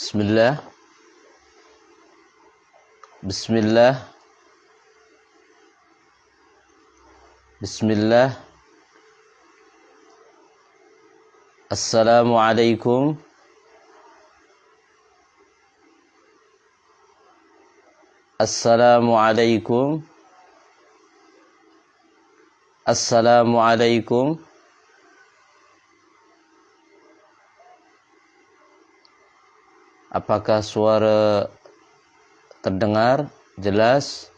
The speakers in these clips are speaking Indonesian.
Bismillah. Bismillah. Bismillah. Assalamualaikum. Assalamualaikum. Assalamualaikum. Apakah suara terdengar jelas?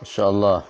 Insyaallah.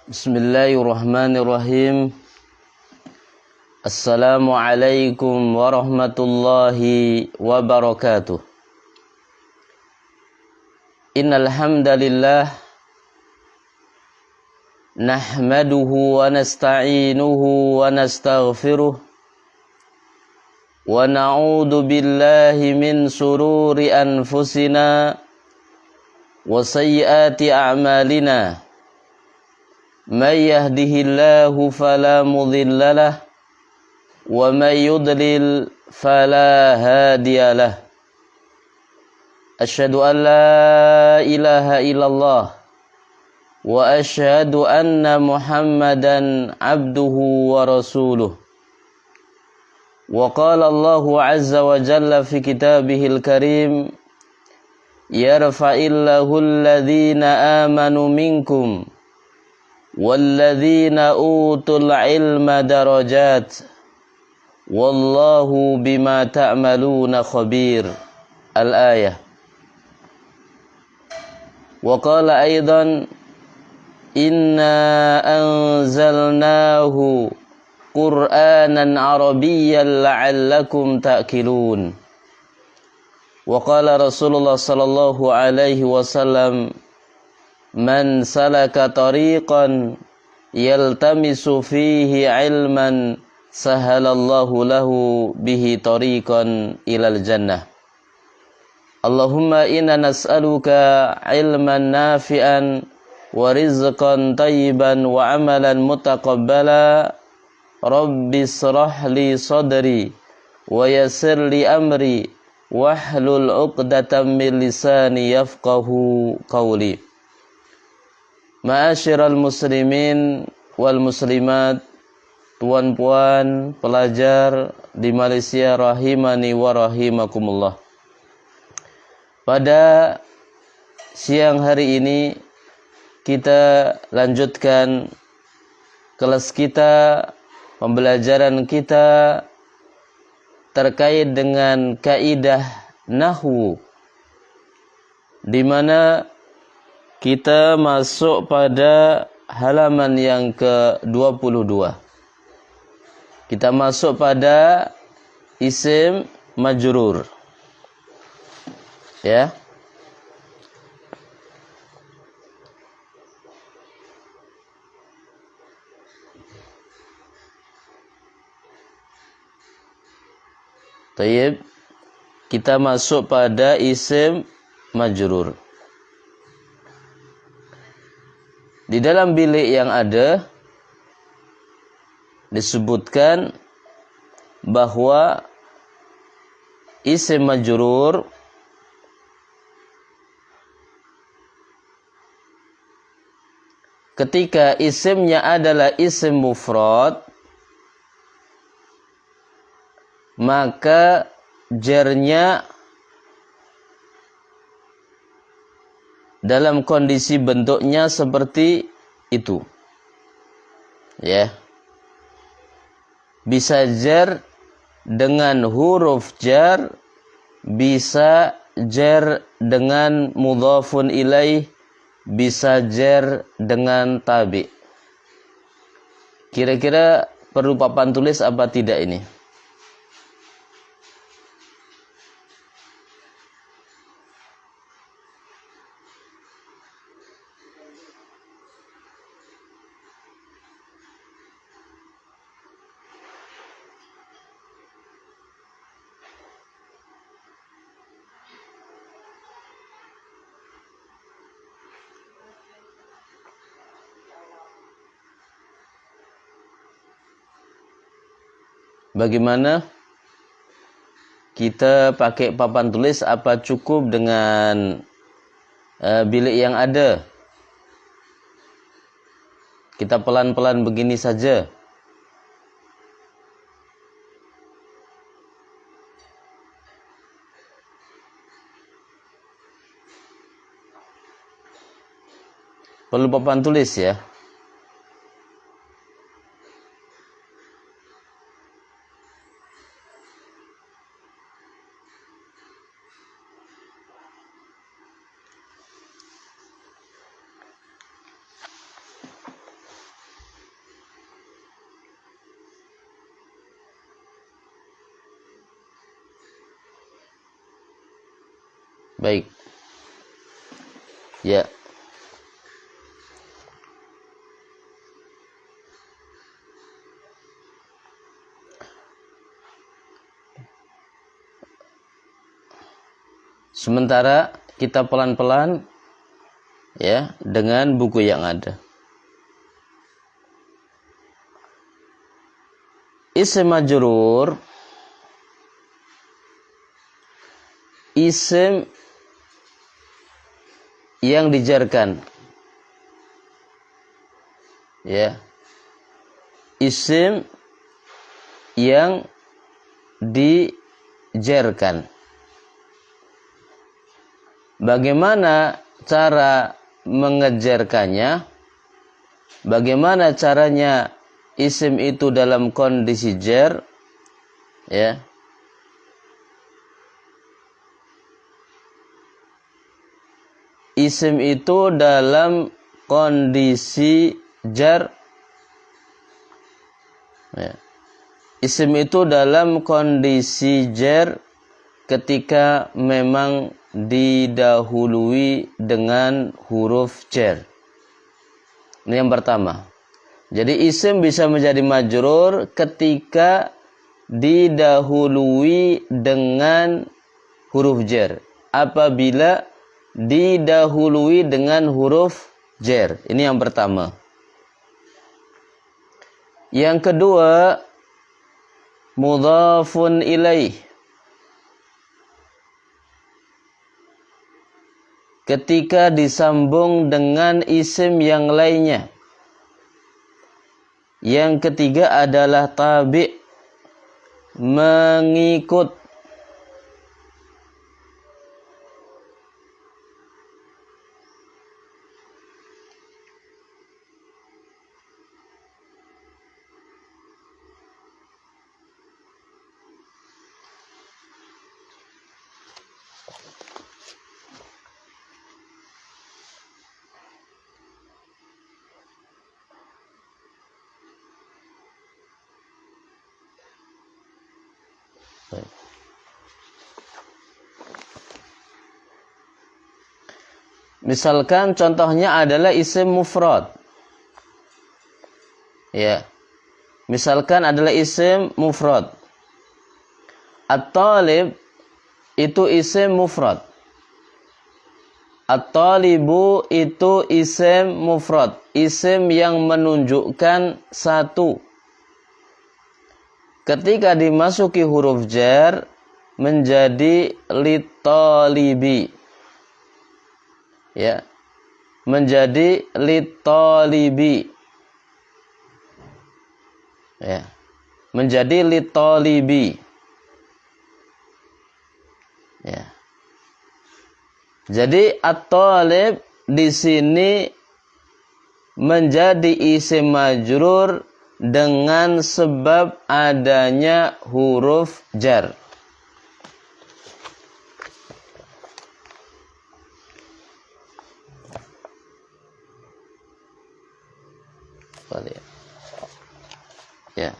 Bismillahirrahmanirrahim. Assalamualaikum warahmatullahi wabarakatuh. Innal hamdalillah nahmaduhu wa nasta'inuhu wa nastaghfiruh wa na'udzu billahi min sururi anfusina wa sayyiati a'malina. Man yahdihillahu fala mudilla lah wa man yudlil fala hadiya lah. Asyhadu an la ilaha illallah wa asyhadu anna Muhammadan abduhu wa rasuluh. Wa qala Allahu azza wa jalla fi kitabihil karim, yarfa'illahu alladhina amanu minkum walladzina utul ilma darajat wallahu bima ta'maluna khabir. Al-ayah. Wa qala aidan inna anzalnahu qur'anan arabiyyan la'allakum ta'qilun. Wa qala Rasulullah sallallahu alaihi wasallam, man salaka tariqan yaltamisu fihi ilman sahalallahu lahu bihi tariqan ilal jannah. Allahumma inna nas'aluka ilman nafi'an wa rizqan tayyiban wa amalan mutaqabbala. Rabbi shrah li sadri wa yassir li amri wahlul 'uqdatam min lisani yafqahu qawli. Ma'asyiral muslimin wal muslimat, tuan-puan pelajar di Malaysia rahimani wa rahimakumullah. Pada siang hari ini kita lanjutkan kelas kita, pembelajaran kita terkait dengan kaidah nahwu, di mana kita masuk pada halaman yang ke-22. Kita masuk pada isim majrur. Ya. Tayyib, kita masuk pada isim majrur. Di dalam bilik yang ada disebutkan bahwa isim majrur ketika isimnya adalah isim mufrad, maka jarnya dalam kondisi bentuknya seperti itu. Ya. Bisa jar dengan huruf jar, bisa jar dengan mudhafun ilaih, bisa jar dengan tabi. Kira-kira perlu papan tulis apa tidak ini? Bagaimana? Kita pakai papan tulis apa cukup dengan bilik yang ada? Kita pelan-pelan begini saja. Perlu papan tulis ya. Baik. Ya. Sementara kita pelan-pelan ya dengan buku yang ada. Isim majrur, isim yang dijarkan. Ya. Isim yang dijarkan. Bagaimana cara mengejarkannya? Bagaimana caranya isim itu dalam kondisi jar? Ya. Isim itu dalam kondisi jar, ya. Isim itu dalam kondisi jar ketika memang didahului dengan huruf jar. Ini yang pertama. Jadi isim bisa menjadi majrur ketika didahului dengan huruf jar. apabila didahului dengan huruf jar. Ini yang pertama. Yang kedua, mudhafun ilaih. Ketika disambung dengan isim yang lainnya. Yang ketiga adalah tabi', mengikut. Misalkan contohnya adalah isim mufrad. Ya. Misalkan adalah isim mufrad. At-talib itu isim mufrad. At-talibu itu isim mufrad, isim yang menunjukkan satu. Ketika dimasuki huruf jar menjadi litalibi. Ya. Menjadi litalibi. Ya. Menjadi litalibi. Ya. Jadi at-talib di sini menjadi isim majrur dengan sebab adanya huruf jar. Ya.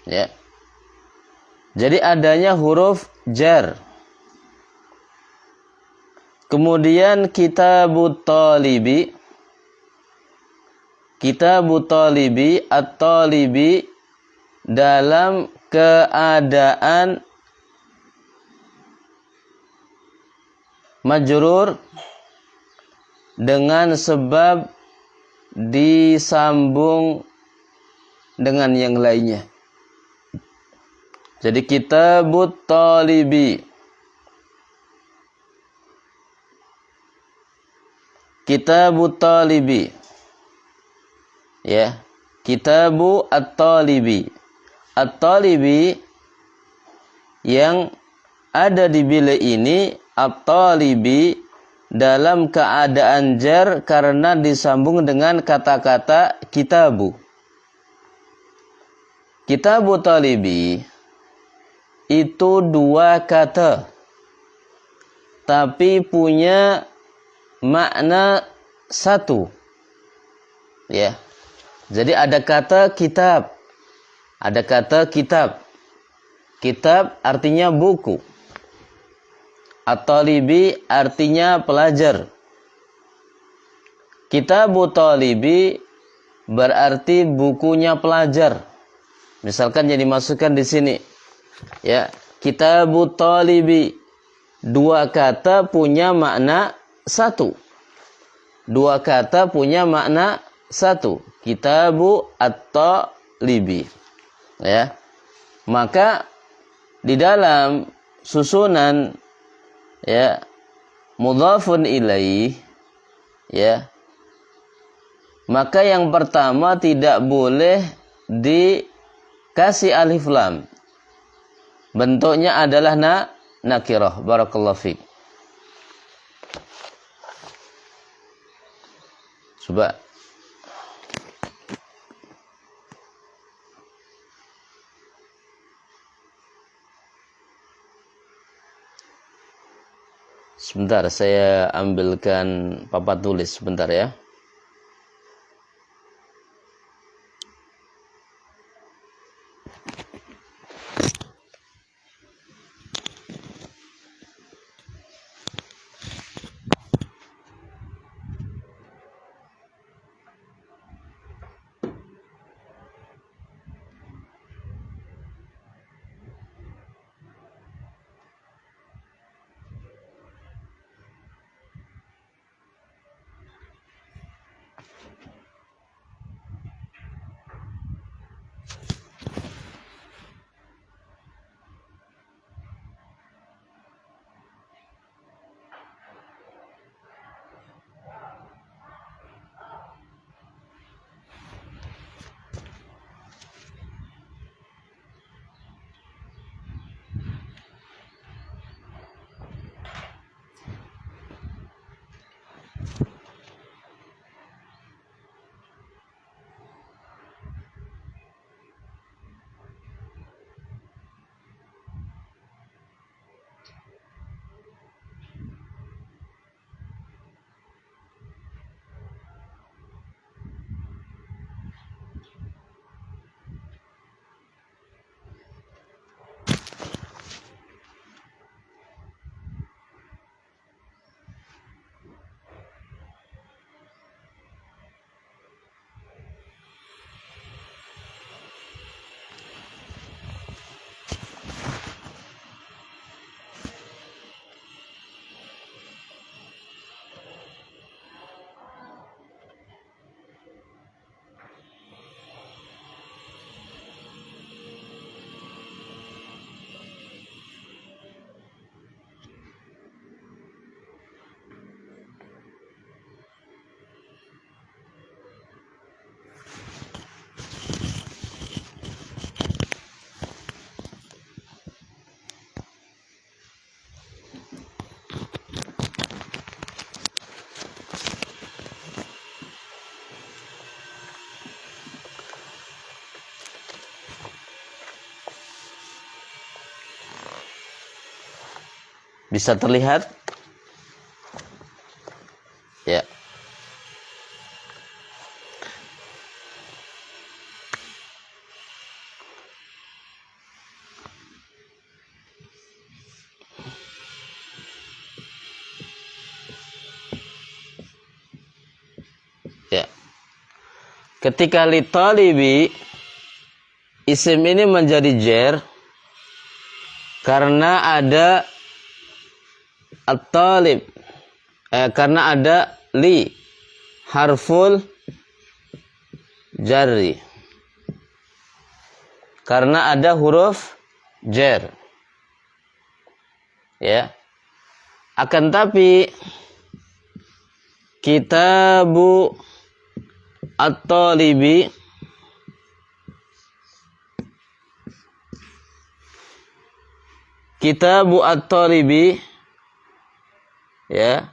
Ya. Jadi adanya huruf jar. Kemudian kitabut talibi. Kitabut talibi, at-talibi dalam keadaan majrur dengan sebab disambung dengan yang lainnya. Jadi kitabut talibi. Kitabut talibi. Ya. Kitabu at-talibi. At-talibi yang ada di bilik ini at-talibi dalam keadaan jar karena disambung dengan kata-kata kitabu. Kitabu talibi itu dua kata tapi punya makna satu. Ya. Jadi ada kata kitab. Ada kata kitab. Kitab artinya buku. At-talibi artinya pelajar. Kitabu talibi berarti bukunya pelajar. Misalkan yang dimasukkan di sini. Ya, kitabu talibi. Dua kata punya makna satu. Dua kata punya makna satu. Kitabu at-talibi. Ya. Maka di dalam susunan ya mudhafun ilaih ya, maka yang pertama tidak boleh dikasih alif lam. Bentuknya adalah nakirah. Barakallahu fiik. Coba. Sebentar, saya ambilkan papan tulis sebentar ya. Bisa terlihat? Ya. Ya. Ketika li talibi, isim ini menjadi jar karena ada at-talib, karena ada li, harful jarri, karena ada huruf jar. Ya. Akan tapi kitabu at-talibi, kitabu at-talibi, ya,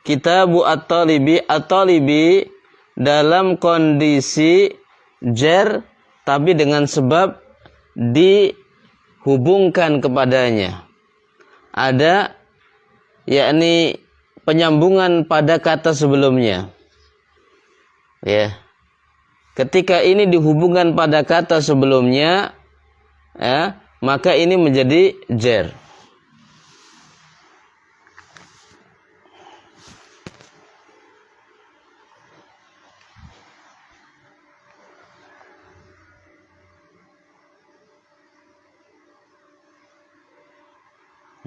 kitabu at-talibi, at-talibi dalam kondisi jar tapi dengan sebab dihubungkan kepadanya ada, yakni penyambungan pada kata sebelumnya. Ya. Ketika ini dihubungkan pada kata sebelumnya, ya, maka ini menjadi jar.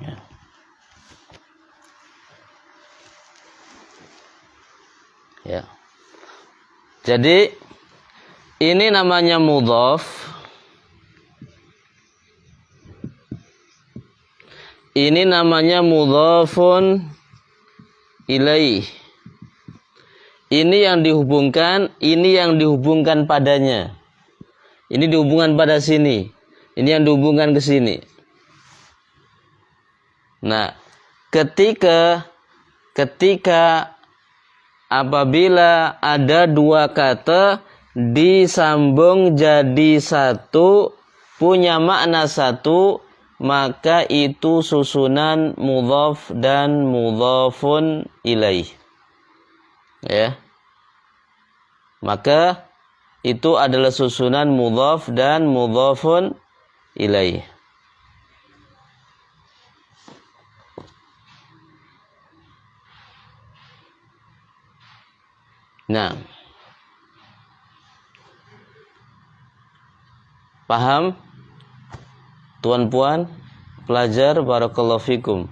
Ya. Ya. Jadi ini namanya mudhaf. Ini namanya mudhafun ilaih. Ini yang dihubungkan, ini yang dihubungkan padanya. Ini dihubungkan pada sini. Ini yang dihubungkan ke sini. Nah, ketika apabila ada dua kata disambung jadi satu, punya makna satu, maka itu susunan mudhaf dan mudhafun ilaih. Ya. Maka itu adalah susunan mudhaf dan mudhafun ilaih. Nah, paham tuan-puan pelajar, barakallahu fikum?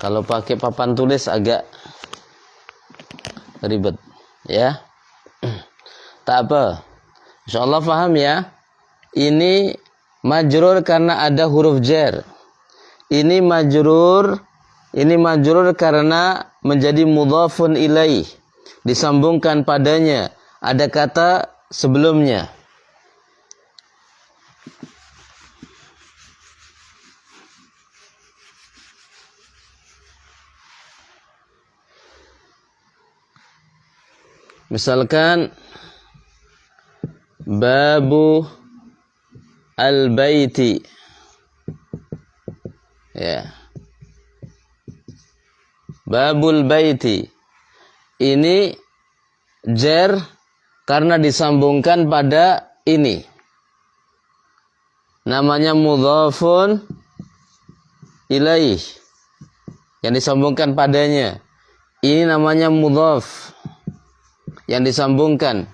Kalau pakai papan tulis agak ribet, ya. Tak apa. Insyaallah paham ya. Ini majrur karena ada huruf jar. Ini majrur karena menjadi mudhafun ilaih. Disambungkan padanya ada kata sebelumnya. Misalkan babu al-baiti. Ya. Babul baiti. Ini jar karena disambungkan pada ini. Namanya mudhafun ilaih. Yang disambungkan padanya. Ini namanya mudhaf. Yang disambungkan.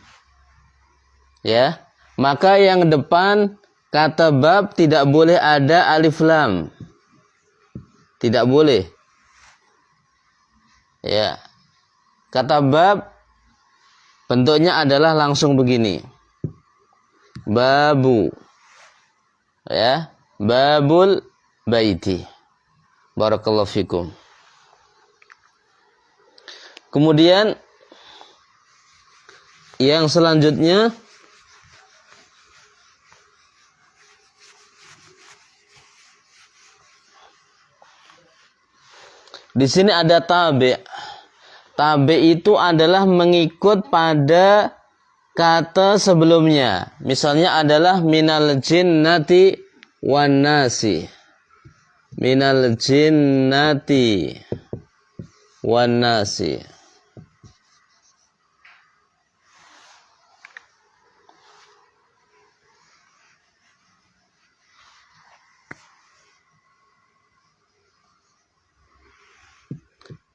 Ya. Maka yang depan kata bab tidak boleh ada alif lam. Tidak boleh. Ya. Kata bab bentuknya adalah langsung begini. Babu. Ya, babul baiti. Barakallahu fikum. Kemudian yang selanjutnya di sini ada tabi'. Tabi' itu adalah mengikut pada kata sebelumnya. Misalnya adalah minal jinnati wan nasi. Minal jinnati wan nasi.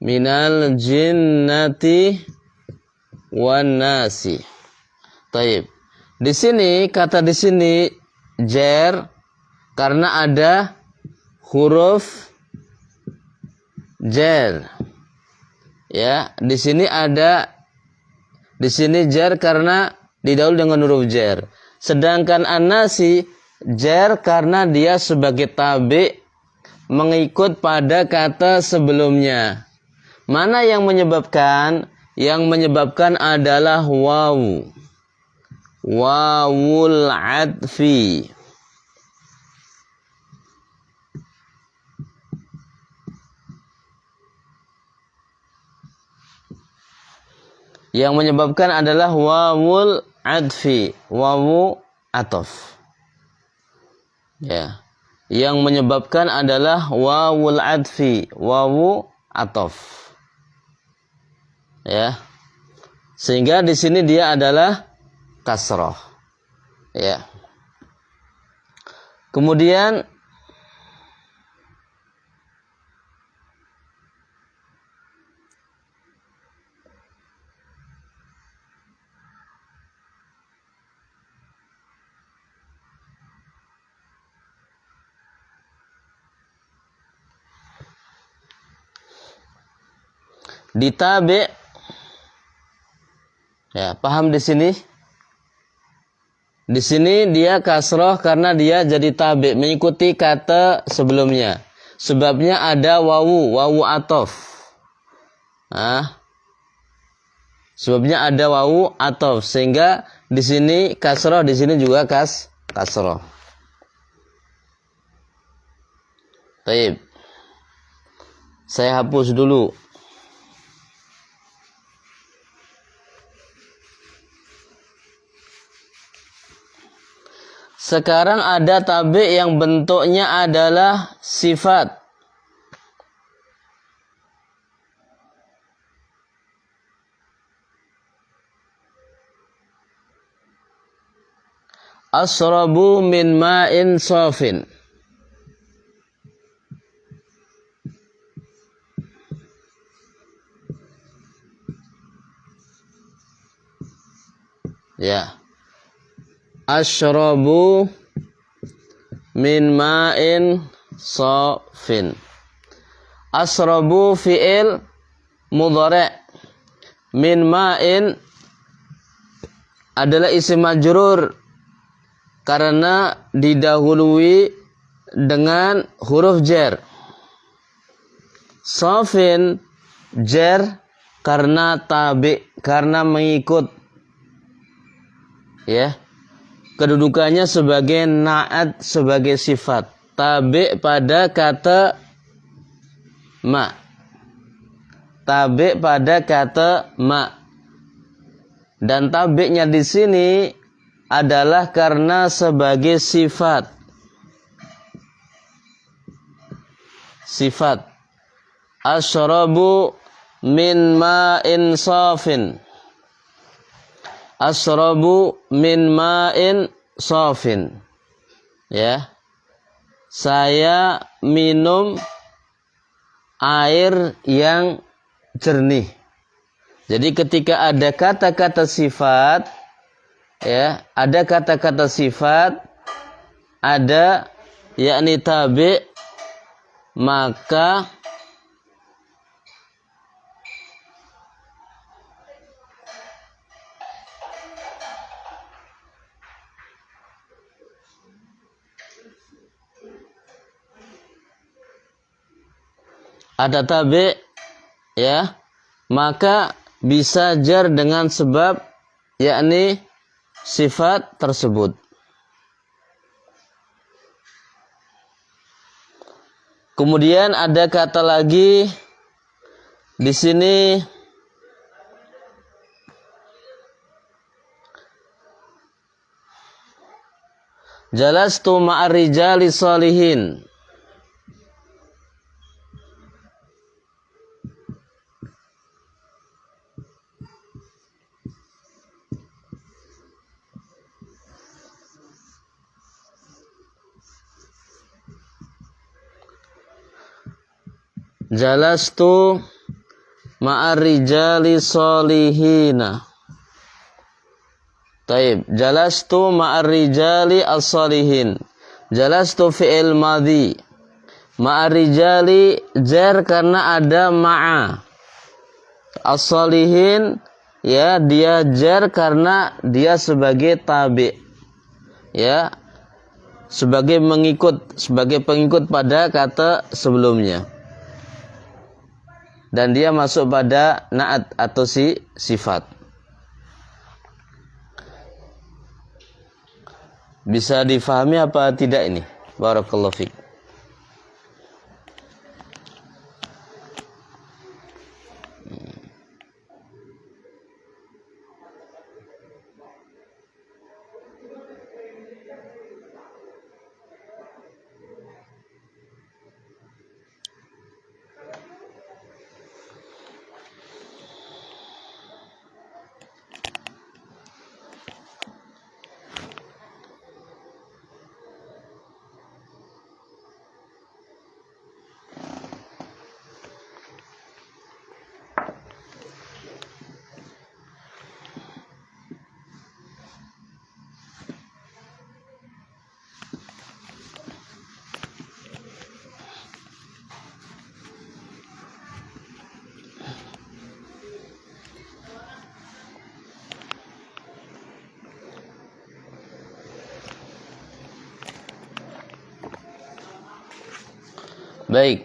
Minal jinnati wan nasi. Taib. Di sini kata di sini jar karena ada huruf jar. Ya, di sini jar karena didahului dengan huruf jar. Sedangkan an-nasi jar karena dia sebagai tabi mengikut pada kata sebelumnya. Mana yang menyebabkan? Yang menyebabkan adalah wawu. Wawul adfi. Yang menyebabkan adalah wawul adfi. Wawu atof. Ya. Yang menyebabkan adalah wawul adfi. Wawu atof. Ya, sehingga di sini dia adalah kasroh. Ya. Kemudian ditabi'. Ya, paham di sini? Di sini dia kasroh karena dia jadi tabi' mengikuti kata sebelumnya. Sebabnya ada wawu atof. Nah, sebabnya ada wawu atof sehingga di sini kasroh, di sini juga kasroh. Taib. Saya hapus dulu. Sekarang ada tabi' yang bentuknya adalah sifat. Asrabu min ma'in safin. Ya. Ashrabu min ma'in safin. Ashrabu fi'il mudhari'. Min ma'in adalah isim majrur karena didahului dengan huruf jar. Safin jar karena tabi, karena mengikut. Ya. Kedudukannya sebagai na'at, sebagai sifat. Tabi pada kata ma. Tabi pada kata ma. Dan tabi'nya di sini adalah karena sebagai sifat. Sifat. Asyrabu min ma'in safin. Asyrabu min ma'in safin. Ya. Saya minum air yang jernih. Jadi ketika ada kata-kata sifat, ya, ada kata-kata sifat, ada yakni tabi', maka ada tabi', ya, maka bisa jar dengan sebab yakni sifat tersebut. Kemudian ada kata lagi di sini, jalastu ma'ar rijali sholihin. Jalastu ma'ar rijali sholihina. Taib. Jalastu ma'ar rijali as-sholihin. Jalastu fi'il madhi. Ma'ar rijali jar karena ada ma'a. As-sholihin, ya, dia jar karena dia sebagai tabi'. Ya. Sebagai pengikut pada kata sebelumnya. Dan dia masuk pada na'at atau sifat. Bisa difahami apa tidak ini? Barakallahu fiik. Baik,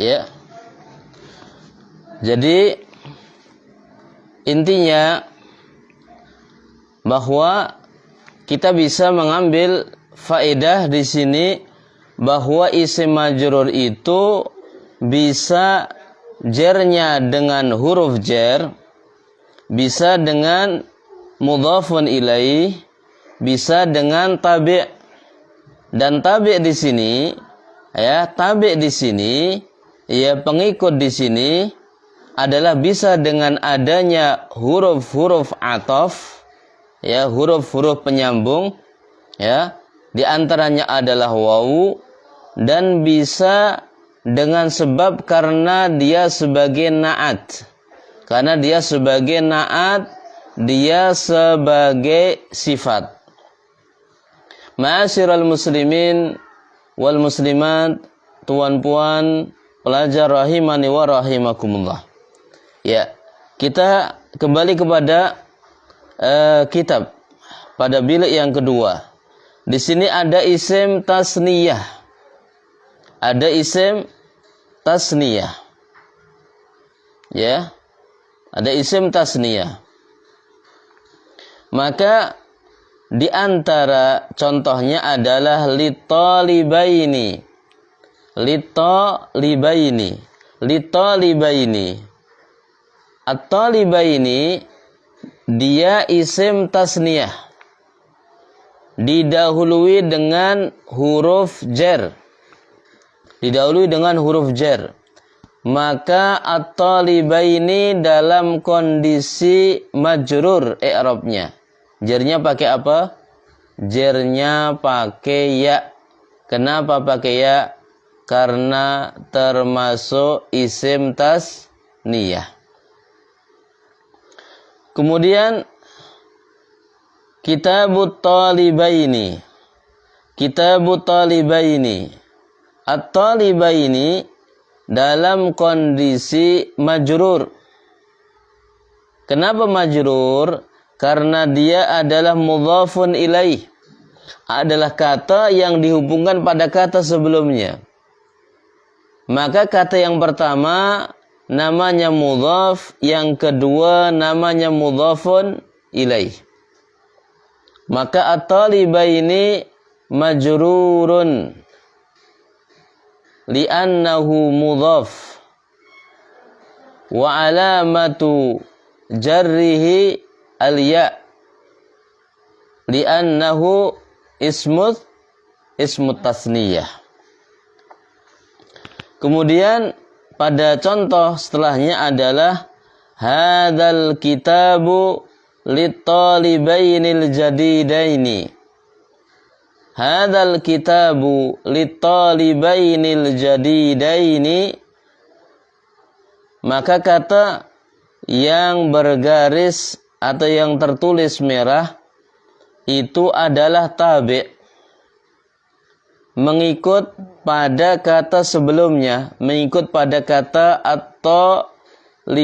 ya. Jadi intinya bahwa kita bisa mengambil faedah di sini bahwa isim majrur itu bisa jarnya dengan huruf jar, bisa dengan mudhafun ilaih, bisa dengan tabi'. Dan tabi' di sini, ya, tabi' di sini, ya, pengikut di sini adalah bisa dengan adanya huruf-huruf ataf, ya, huruf-huruf penyambung, ya, di antaranya adalah wawu, dan bisa dengan sebab karena dia sebagai na'at. Karena dia sebagai na'at, dia sebagai sifat. Ma'asyiral muslimin wal muslimat, tuan-puan pelajar rahimani wa rahimakumullah. Ya, kita kembali kepada kitab pada bilik yang kedua. Di sini ada isim tasniyah. Ada isim tasniyah. Ya. Ada isim tasniyah. Maka di antara contohnya adalah litalibaini. Litalibaini. Litalibaini. At-talibaini dia isim tasniyah. didahului dengan huruf jar. Didahului dengan huruf jar. Maka at-talibaini dalam kondisi majrur i'rabnya. Jarnya pakai apa? Jarnya pakai ya. Kenapa pakai ya? Karena termasuk isim tasniyah. Kemudian kitabut talibaini. Kitabut talibaini. At-talibaini dalam kondisi majrur. Kenapa majrur? Karena dia adalah mudhafun ilaih. Adalah kata yang dihubungkan pada kata sebelumnya. Maka kata yang pertama namanya mudhaf, yang kedua namanya mudhafun ilaih. Maka at-talibaini majrurun li'annahu mudhaf wa alamatu jarrihi al-ya li'annahu ismut tasniyah. Kemudian pada contoh setelahnya adalah hadzal kitabu lit-talibainil jadidaini. Hadzal kitabu lit-talibainil jadidaini. Maka kata yang bergaris atau yang tertulis merah itu adalah tabi', mengikut pada kata sebelumnya, mengikut pada kata at-talibaini.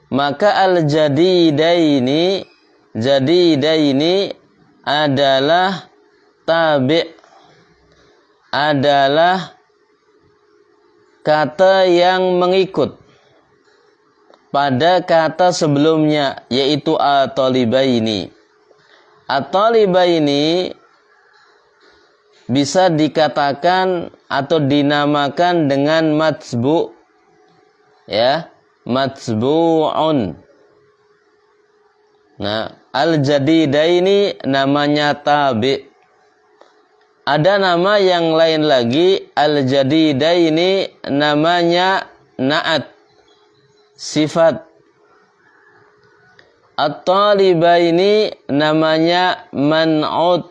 Maka al-jadidaini, jadidaini adalah tabi', adalah kata yang mengikut pada kata sebelumnya, yaitu at-talibaini. At-talibaini bisa dikatakan atau dinamakan dengan matsbu', ya, matsbu'un. Nah, al-jadidaini namanya tabi'. Ada nama yang lain lagi, al-jadidaini namanya na'at, sifat. At-talibaini namanya man'ut,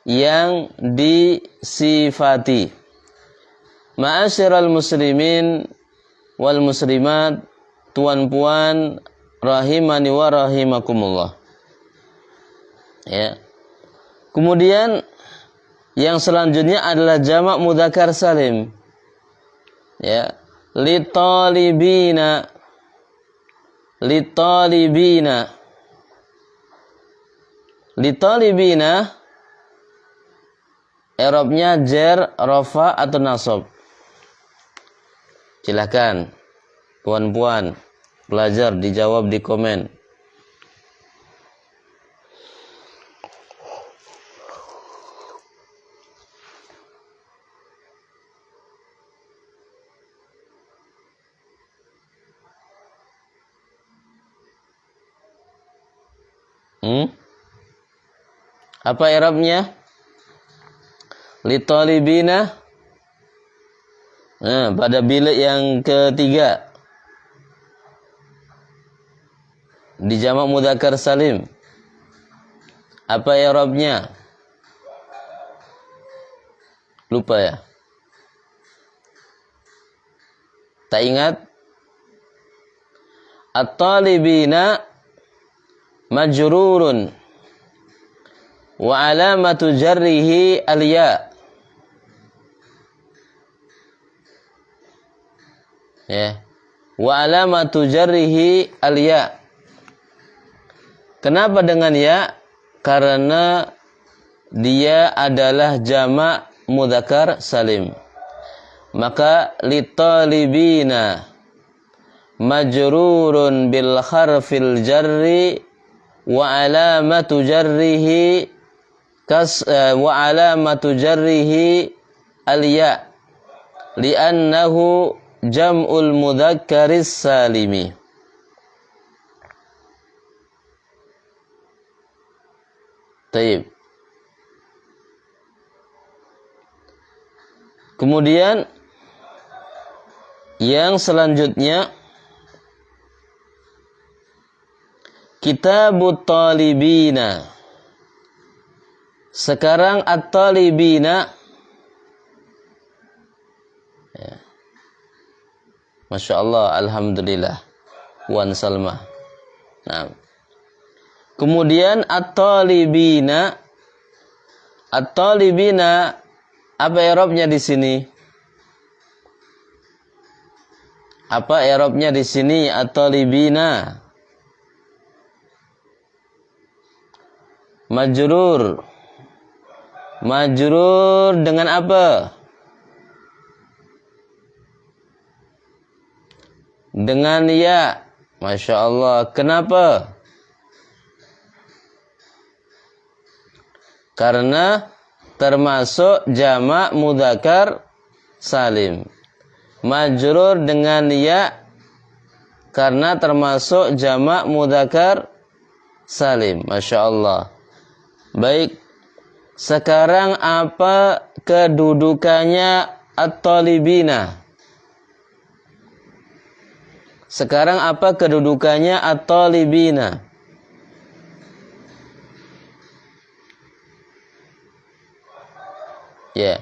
yang disifati. Ma'asyiral muslimin wal muslimat, tuan-puan rahimani wa rahimakumullah. Ya. Kemudian yang selanjutnya adalah jamak mudzakkar salim. Ya, litalibina. Litalibina. Litalibina i'rabnya jar, rafa atau nasab. Silakan puan-puan belajar, dijawab di komen. Apa i'rabnya? Litalibina. Nah, pada bilik yang ketiga di jamak mudzakkar salim, apa i'rabnya? Lupa ya? Tak ingat? At-talibina majrurun wa alamatu jarrihi al-ya. Ya. Wa alamatu jarrihi al-ya. Kenapa dengan ya? Karena dia adalah jamak mudzakkar salim. Maka litalibina majrurun bil harfil jarri wa alamatu jarrihi wa alamatu jarrihi al-ya li'annahu jam'ul mudzakkaris salimi. Taib. Kemudian yang selanjutnya Kitabut Talibina. Sekarang At-Talibina, ya. Masya Allah, Alhamdulillah, Wan Salma. Nah. Kemudian At-Talibina. At-Talibina, apa i'rabnya di sini? Apa i'rabnya di sini At-Talibina? Majrur. Majrur dengan apa? Dengan ya. Masya Allah. Kenapa? Karena termasuk jamak mudzakkar salim. Majrur dengan ya karena termasuk jamak mudzakkar salim. Masya Allah. Baik, sekarang apa kedudukannya At-Talibina? Sekarang apa kedudukannya At-Talibina? Ya.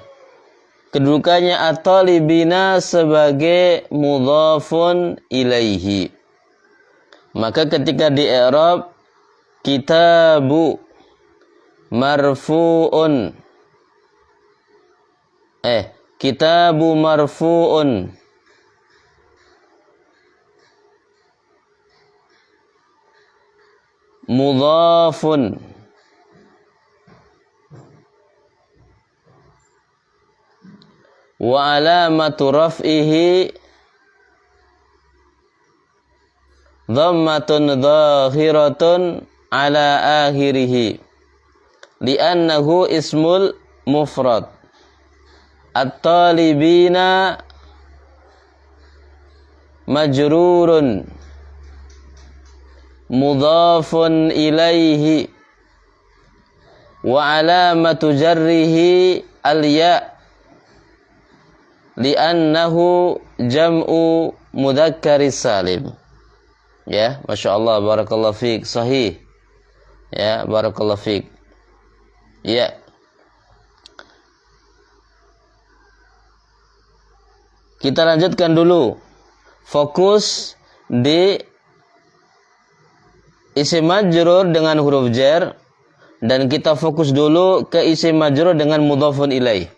Kedudukannya At-Talibina sebagai mudhafun ilaihi. Maka ketika di i'rab kitabu marfu'un, kitabu marfu'un, mudhafun, wa alamatu raf'ihi dhammatun dhahiratun ala akhirih li'annahu ismul mufrad. At-Talibina majrurun mudhafun ilaihi wa alamatu jarrihi al-ya' li'annahu jam'u mudzakkaris salim. Ya, Masya Allah, barakallahu fiik, sahih. Ya, barakallahu fiik. Ya. Kita lanjutkan dulu. Fokus di isim majrur dengan huruf jar, dan kita fokus dulu ke isim majrur dengan mudhafun ilaih.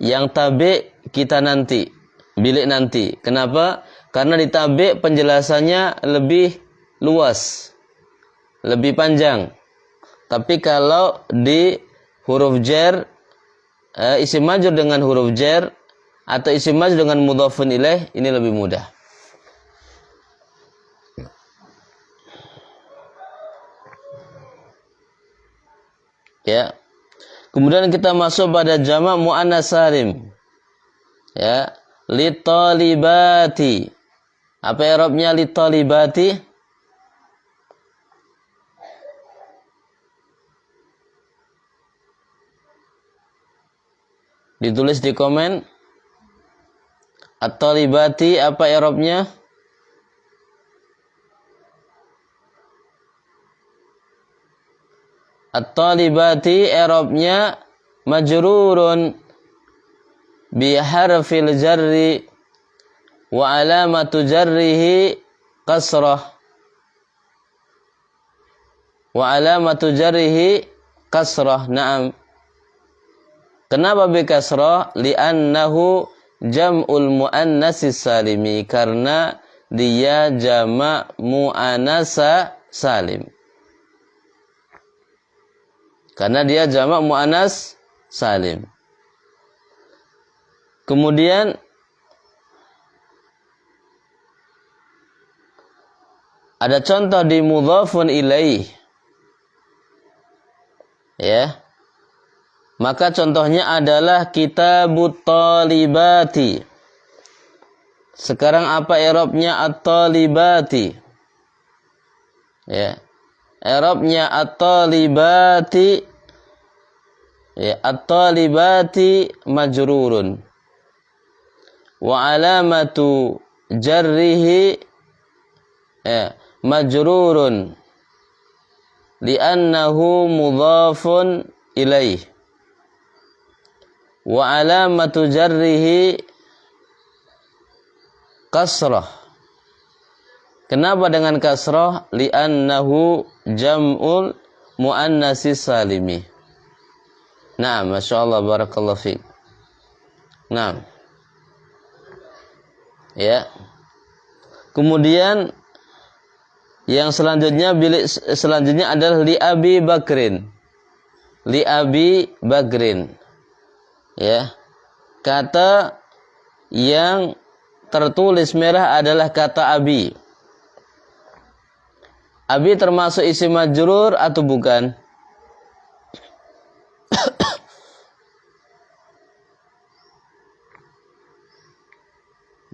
Yang tabi kita nanti, bilik nanti. Kenapa? Karena di tabi penjelasannya lebih luas, lebih panjang. Tapi kalau di huruf jar, isim majrur dengan huruf jar atau isim majrur dengan mudhafun ilaih, ini lebih mudah. Ya. Kemudian kita masuk pada jamak muannats salim. Ya, litalibati. Apa i'rabnya litalibati? Ditulis di komen. At-talibati apa i'rabnya? At-talibati i'rabnya majrurun bi harfil jarri wa alamatu jarrihi kasrah. Wa alamatu jarrihi kasrah. Naam. Kenapa bi kasrah? Li'annahu jam'ul muannatsis salimi, karena dia jamak muannatsa salim. Karena dia jamak muannats salim. Kemudian ada contoh di mudhafun ilaih. Ya. Maka contohnya adalah kitabut talibati. Sekarang apa i'rabnya at-talibati? Ya. I'rabnya at-talibati Ya, at-talibati majrurun. Wa alamatu jarrihi ya, majrurun li'annahu mudhafun ilaih. Wa alamatu jarrihi kasrah. Kenapa dengan kasrah? Li'annahu jam'ul muannatsis salimi. Nah, masyaallah, barakallahu fiik. Nah, ya. Kemudian yang selanjutnya adalah li Abi Bakrin. Li Abi Bakrin. Ya. Kata yang tertulis merah adalah kata Abi. Abi termasuk isim majrur atau bukan?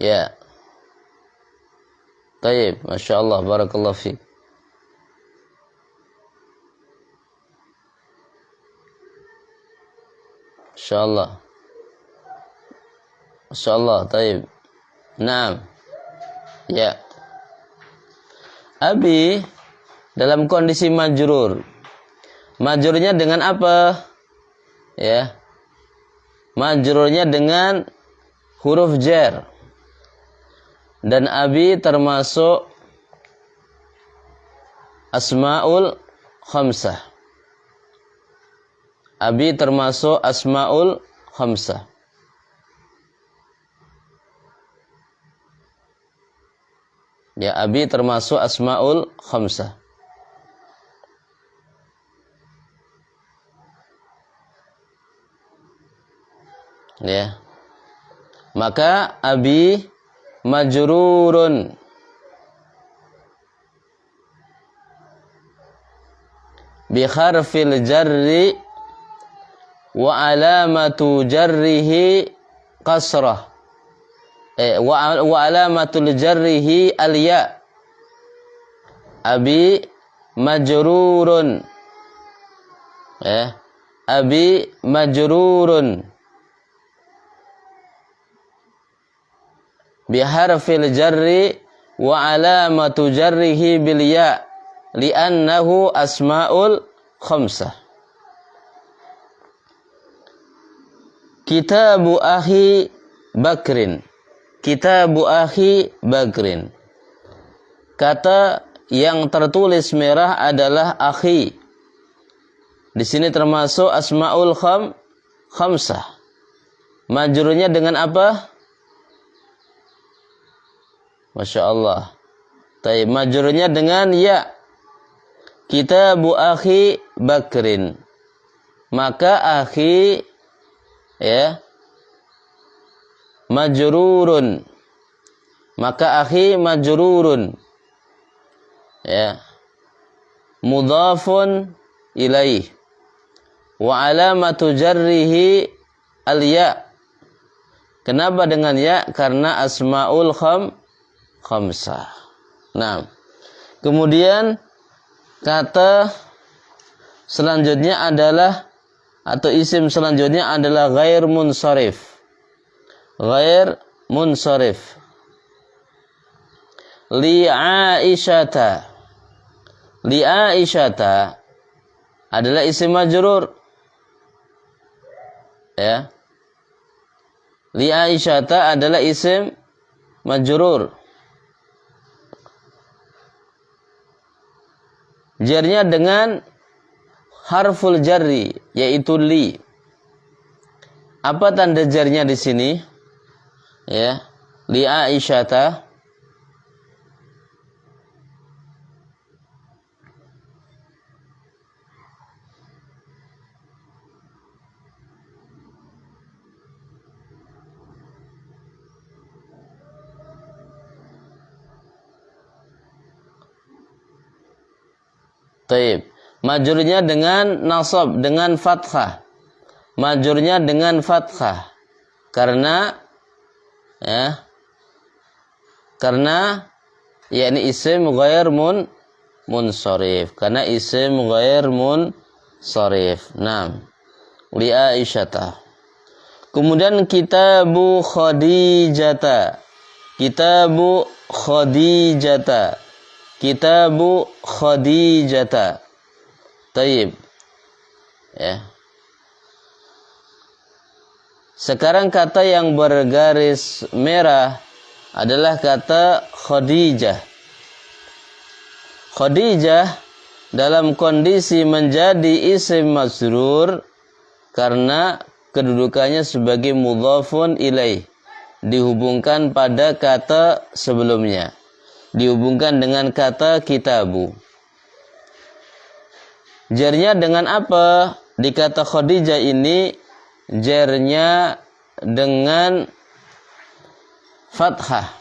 Ya. Taib, Masya Allah, barakallahu fiik. Masya Allah. Masya Allah, taib. Naam. Ya. Abi dalam kondisi majrur. Majrurnya dengan apa? Ya. Majrurnya dengan huruf jar. Dan Abi termasuk asmaul khamsah. Abi termasuk asmaul khamsah. Ya, Abi termasuk asmaul khamsah. Ya. Maka Abi majrurun bi harfil jarri wa alamatu jarrihi kasrah. Wa alamatul jarrihi al-ya. Abi majrurun. Abi majrurun biharfil jarri wa alamatu jarrihi bil ya li'annahu asmaul khamsah. Kitabu akhi Bakrin. Kitabu akhi Bakrin. Kata yang tertulis merah adalah akhi. Di sini termasuk asmaul khamsah. Majrurnya dengan apa? Masya Allah. Taib, majrurnya dengan ya. Kitabu akhi Bakrin. Maka akhi ya majrurun. Maka akhi majrurun. Ya. Mudhafun ilaih. Wa alamatu jarrihi al-ya. Kenapa dengan ya? Karena asmaul khamsah. Nah, kemudian kata selanjutnya adalah atau isim selanjutnya adalah ghair munsharif. Ghair munsharif. Li Aisyata. Li Aisyata adalah isim majrur. Ya. Li Aisyata adalah isim majrur. Jarnya dengan harful jarri, yaitu li. Apa tanda jarnya di sini? Ya, li Aisyata. Taib. Majrurnya dengan nasab, dengan fathah. Majrurnya dengan fathah. Karena ya, ini isim ghair munsharif. Karena isim ghair munsharif. Nah, li Aisyata. Kemudian kitabu Khadijata. Kitabu Khadijata. Kitabu Khadijata. Taib. Ya. Sekarang kata yang bergaris merah adalah kata Khadijah. Khadijah dalam kondisi menjadi isim majrur karena kedudukannya sebagai mudhafun ilaih, dihubungkan pada kata sebelumnya, dihubungkan dengan kata kitabu. Jarnya dengan apa? Di kata Khadijah ini jarnya dengan fathah.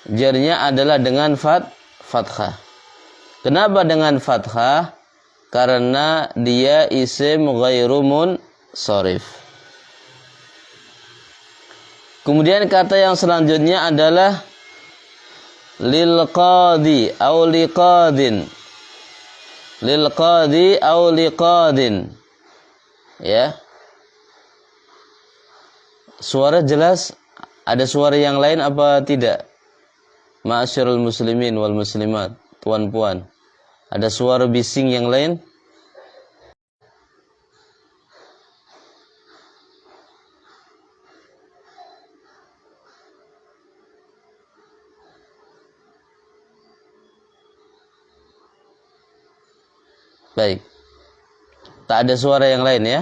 Jarnya adalah dengan fathah. Kenapa dengan fathah? Karena dia isim ghairu munsharif. Kemudian kata yang selanjutnya adalah lil qadi au liqadin. Lil qadi au liqadin. Ya. Suara jelas? Ada suara yang lain apa tidak? Ma'asyiral muslimin wal muslimat, puan-puan. Ada suara bising yang lain? Baik. Tak ada suara yang lain ya?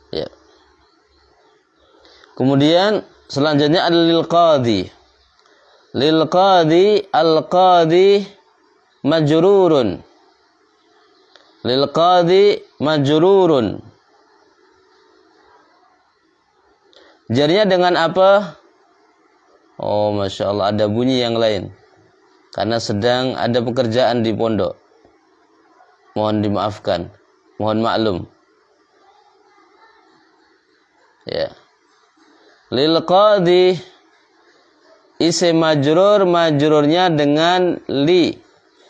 Ya. Kemudian selanjutnya ada lil qadi. Lil qadi, al qadi majrurun. Lil qadi majrurun. Jarnya dengan apa? Oh, Masya Allah, ada bunyi yang lain. Karena sedang ada pekerjaan di pondok. Mohon dimaafkan. Mohon maklum. Ya. Lil qadi isim majrur, majrurnya dengan li,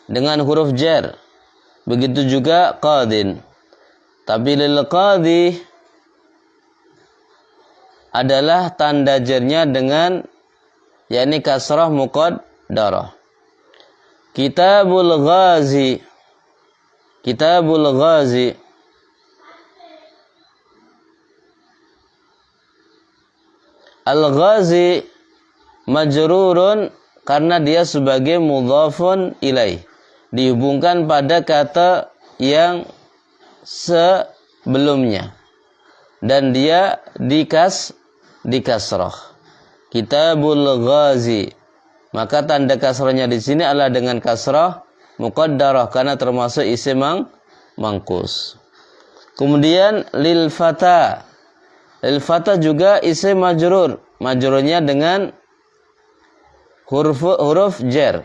dengan huruf jar. Begitu juga qadin. Tapi lil qadi adalah tanda jarnya dengan yakni kasrah muqaddarah. Kitabul ghazi. Kitabul ghazi. Al-ghazi majrurun karena dia sebagai mudhafun ilaih, dihubungkan pada kata yang sebelumnya, dan dia dikasrah. Kitabul ghazi, maka tanda kasrahnya di sini adalah dengan kasrah muqaddarah karena termasuk isim mangkus. Kemudian lil fata. Lil fata juga isim majrur, majrurnya dengan huruf jar.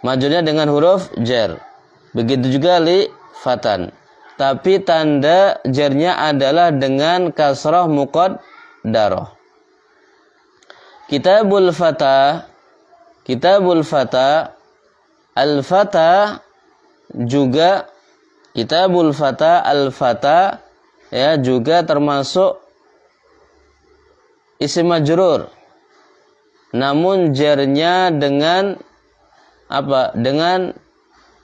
Majrurnya dengan huruf jar. Begitu juga li fatan. Tapi tanda jarnya adalah dengan kasrah muqaddarah. Kitabul fata. Kitabul fata. Al-fata juga kitabul fata, al-fata ya juga termasuk isim majrur. Namun jarnya dengan apa? Dengan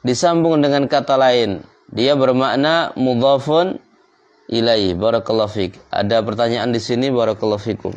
disambung dengan kata lain. Dia bermakna mudhafun ilaihi. Barakallahu fik. Ada pertanyaan di sini? Barakallahu fikum.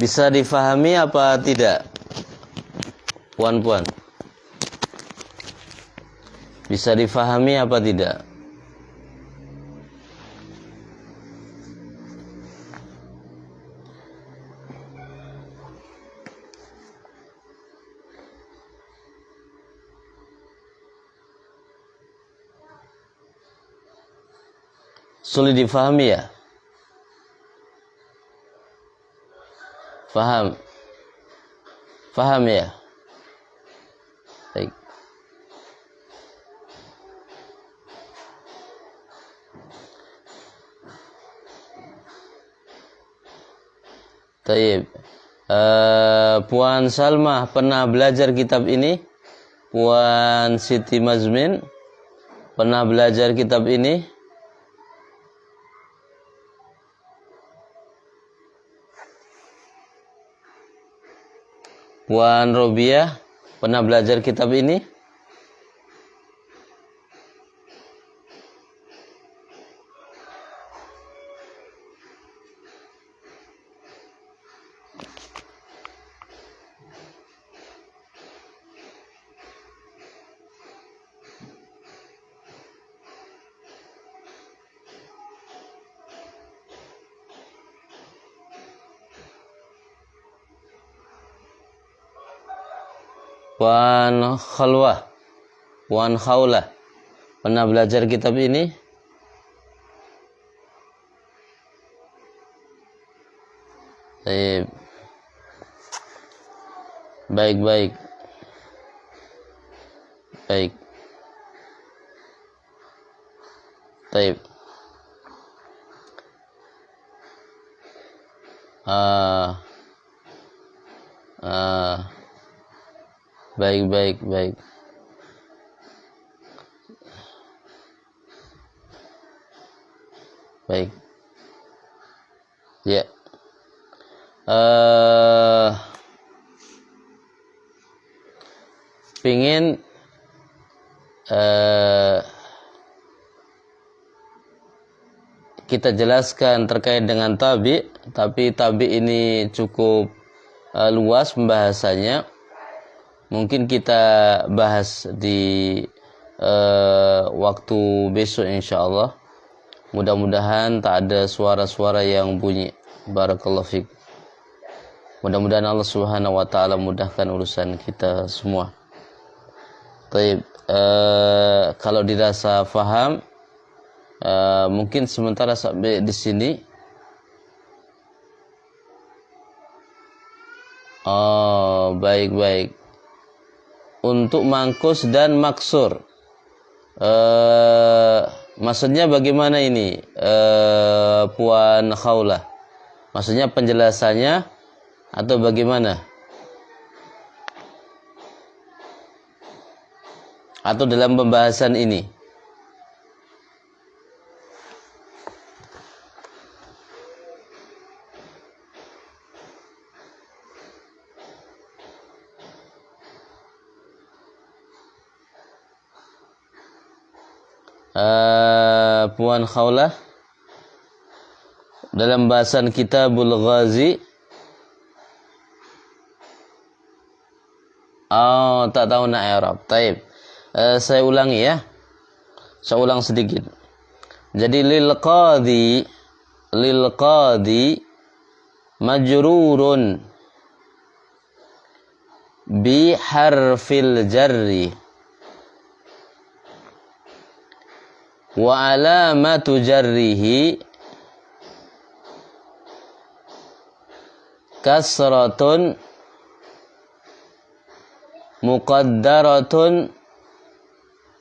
Bisa difahami apa tidak? Puan-puan. Bisa difahami apa tidak? Sulit difahami ya? Faham? Faham ya? Baik. Taib. Puan Salmah pernah belajar kitab ini? Puan Siti Mazmin pernah belajar kitab ini? Puan Robiah pernah belajar kitab ini? Puan Khalwah, Puan Khaulah pernah belajar kitab ini? Baik. Baik. Baik. Baik. Baik. Baik. Ya. Pingin kita jelaskan terkait dengan tabi, tapi tabi ini cukup luas pembahasannya. Mungkin kita bahas di waktu besok insyaallah. Mudah-mudahan tak ada suara-suara yang bunyi. Barakallahu fiik. Mudah-mudahan Allah Subhanahu wa taala mudahkan urusan kita semua. Baik, kalau dirasa faham, mungkin sementara sampai di sini. Oh, baik. Untuk mangkus dan maksur, maksudnya bagaimana ini, Puan Khaulah? Maksudnya penjelasannya atau bagaimana? Atau dalam pembahasan ini? Puan Khaulah, dalam bahasan Kitabul Ghazi. Oh, tak tahu nak Arab. Taib. Saya ulangi ya. Saya ulang sedikit. Jadi lil qadi majrurun bi harfil jarri wa alamatu jarrihi kasratun muqaddaratun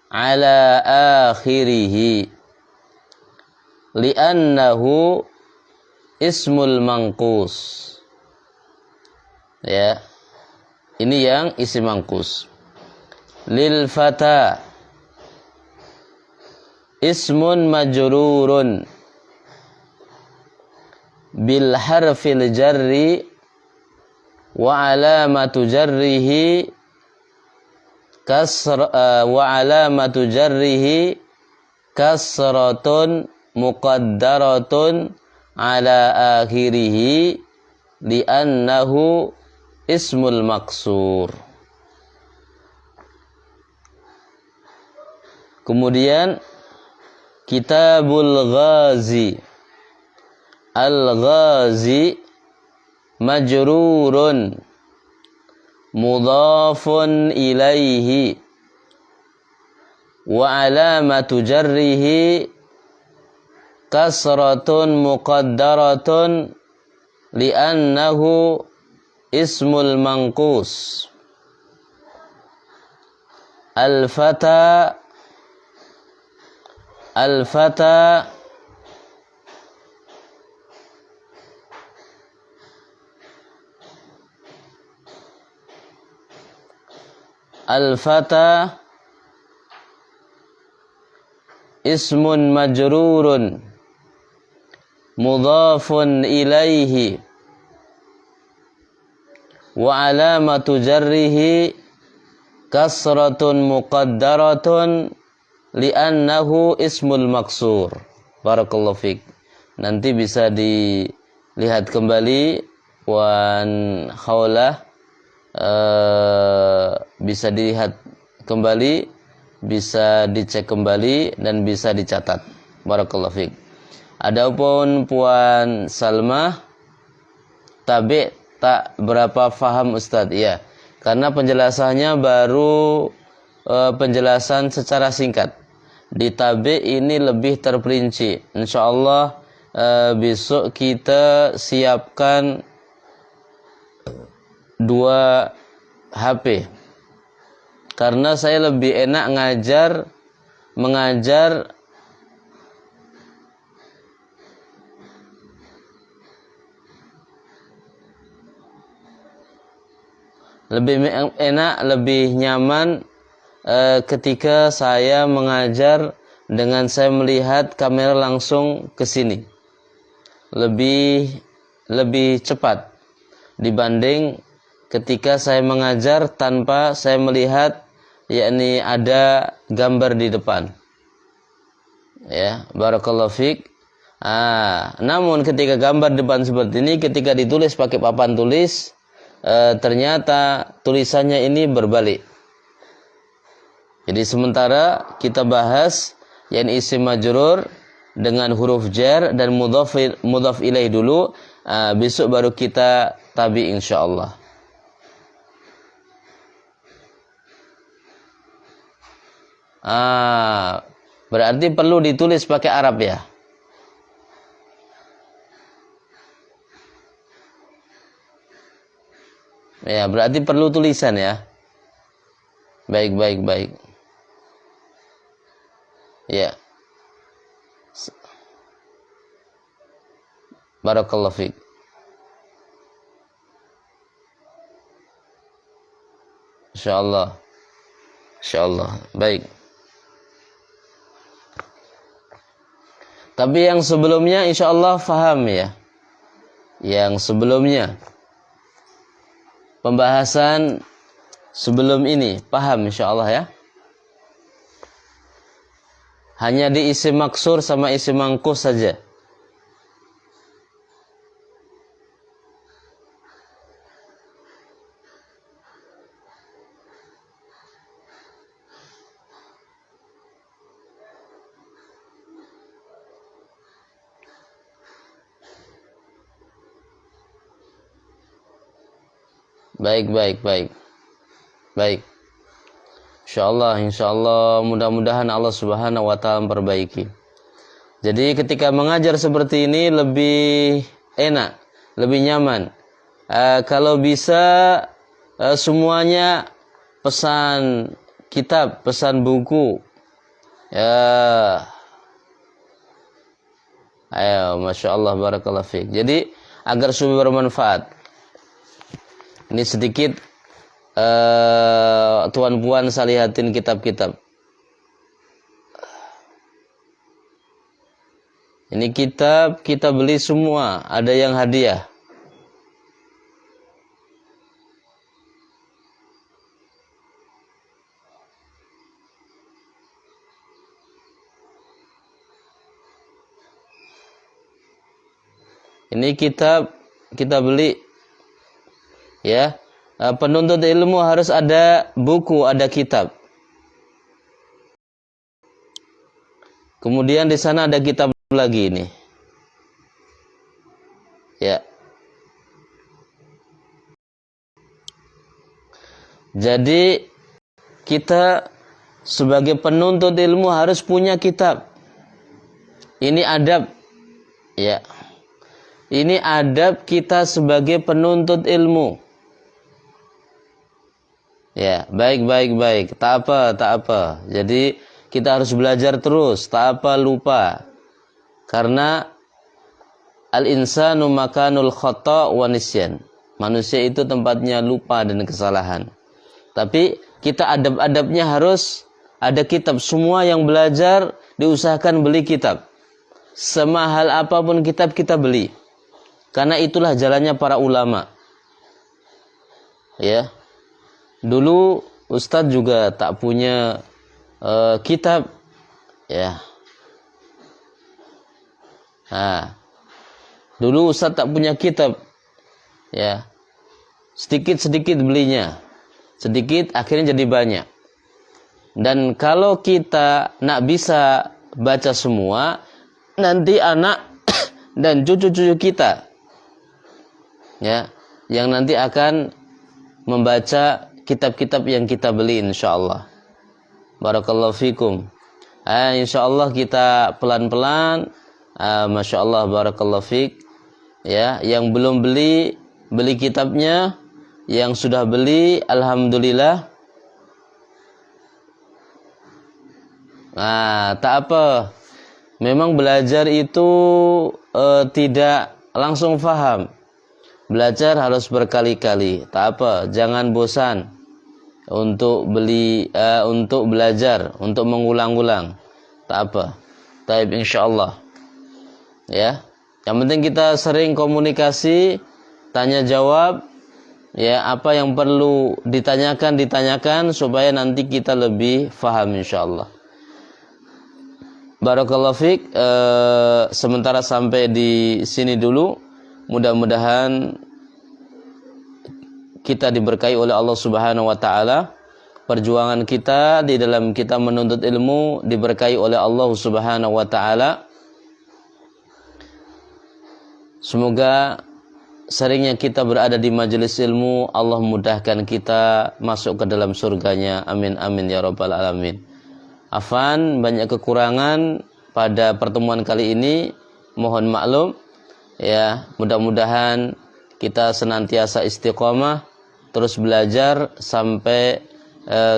ala akhirih li'annahu ismul mangkus. Ya, ini yang isim mangkus. Lil fata ismun majrurun bil harfil jarri wa alamatu jarrihi kasratun muqaddaratun ala akhirih li'annahu ismul maksur. Kemudian Kitabul Ghazi. Al-Ghazi majrurun mudhafun ilaihi wa alamatu jarrihi kasratun muqaddaratun li'annahu ismul manqus. Al-fata Al-fata Al-fata ismun majrurun mudhafun ilaihi wa alamatu jarrihi kasratun muqaddaratun li'annahu ismul maksur. Barakallahu fiik. Nanti bisa dilihat kembali wan khawlah, bisa dilihat kembali, bisa dicek kembali dan bisa dicatat. Barakallahu fiik. Adapun Puan Salmah, tabi tak berapa faham Ustaz? Ya, karena penjelasannya baru penjelasan secara singkat. Di tabi ini lebih terperinci. Insyaallah besok kita siapkan 2 HP. Karena saya lebih enak mengajar lebih enak, lebih nyaman ketika saya mengajar dengan saya melihat kamera langsung ke sini. Lebih cepat dibanding ketika saya mengajar tanpa saya melihat, yakni ada gambar di depan. Ya, barakallahu fiik. Namun ketika gambar depan seperti ini, ketika ditulis pakai papan tulis, ternyata tulisannya ini berbalik. Jadi sementara kita bahas yang isim majrur dengan huruf jar dan mudhaf ilaih dulu, besok baru kita tabi insyaallah. Berarti perlu ditulis pakai Arab ya? Ya, berarti perlu tulisan ya. Baik. Ya. Barakallahu fiik. Insyaallah. Baik. Tapi yang sebelumnya insyaallah faham ya. Yang sebelumnya, pembahasan sebelum ini paham insyaallah ya. Hanya di isim maksur sama isim mangkus saja. Baik. Insyaallah mudah-mudahan Allah Subhanahu wa taala memperbaiki. Jadi ketika mengajar seperti ini lebih enak, lebih nyaman. Kalau bisa semuanya pesan kitab, pesan buku. Ya. Ayo, Masya Allah, barakallahu fiik. Jadi agar supaya bermanfaat. Ini sedikit tuan puan salihatin kitab-kitab. Ini kitab kita beli semua, ada yang hadiah. Ini kitab kita beli Ya, penuntut ilmu harus ada buku, ada kitab. Kemudian di sana ada kitab lagi ini. Ya. Jadi kita sebagai penuntut ilmu harus punya kitab. Ini adab. Ya. Ini adab kita sebagai penuntut ilmu. Ya, baik. Tak apa. Jadi kita harus belajar terus, tak apa lupa. Karena al-insanu makanul khata' wa nisyan. Manusia itu tempatnya lupa dan kesalahan. Tapi kita adab-adabnya harus ada kitab. Semua yang belajar diusahakan beli kitab. Semahal apapun kitab kita beli. Karena itulah jalannya para ulama. Ya. Dulu Ustadz juga tak punya kitab. Ya. Nah, dulu Ustadz tak punya kitab. Ya. Sedikit-sedikit belinya. Sedikit akhirnya jadi banyak. Dan kalau kita nak bisa baca semua, nanti anak dan cucu-cucu kita, ya, yang nanti akan membaca kitab-kitab yang kita beli insyaallah. Barakallahu fikum. Insyaallah kita pelan-pelan, Masya Allah, barakallahu fik. Ya, yang belum beli kitabnya, yang sudah beli alhamdulillah. Nah, tak apa. Memang belajar itu tidak langsung faham. Belajar harus berkali-kali. Tak apa, jangan bosan untuk belajar, untuk mengulang-ulang. Tak apa. Taib insyaallah. Ya. Yang penting kita sering komunikasi, tanya jawab. Ya, apa yang perlu ditanyakan supaya nanti kita lebih faham insyaallah. Barakallahu fiik. Sementara sampai di sini dulu. Mudah-mudahan kita diberkahi oleh Allah Subhanahu wa taala. Perjuangan kita di dalam kita menuntut ilmu diberkahi oleh Allah Subhanahu wa taala. Semoga seringnya kita berada di majelis ilmu, Allah mudahkan kita masuk ke dalam surganya. Amin amin ya rabbal alamin. Afan, banyak kekurangan pada pertemuan kali ini, mohon maklum. Ya, mudah-mudahan kita senantiasa istiqomah, terus belajar sampai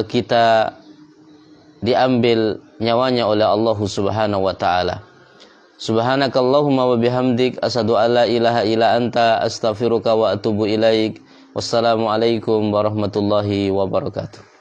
kita diambil nyawanya oleh Allah Subhanahu wa taala. Subhanakallahumma wa bihamdik asyhadu an la ilaha illa anta astaghfiruka wa atubu ilaik. Wassalamualaikum warahmatullahi wabarakatuh.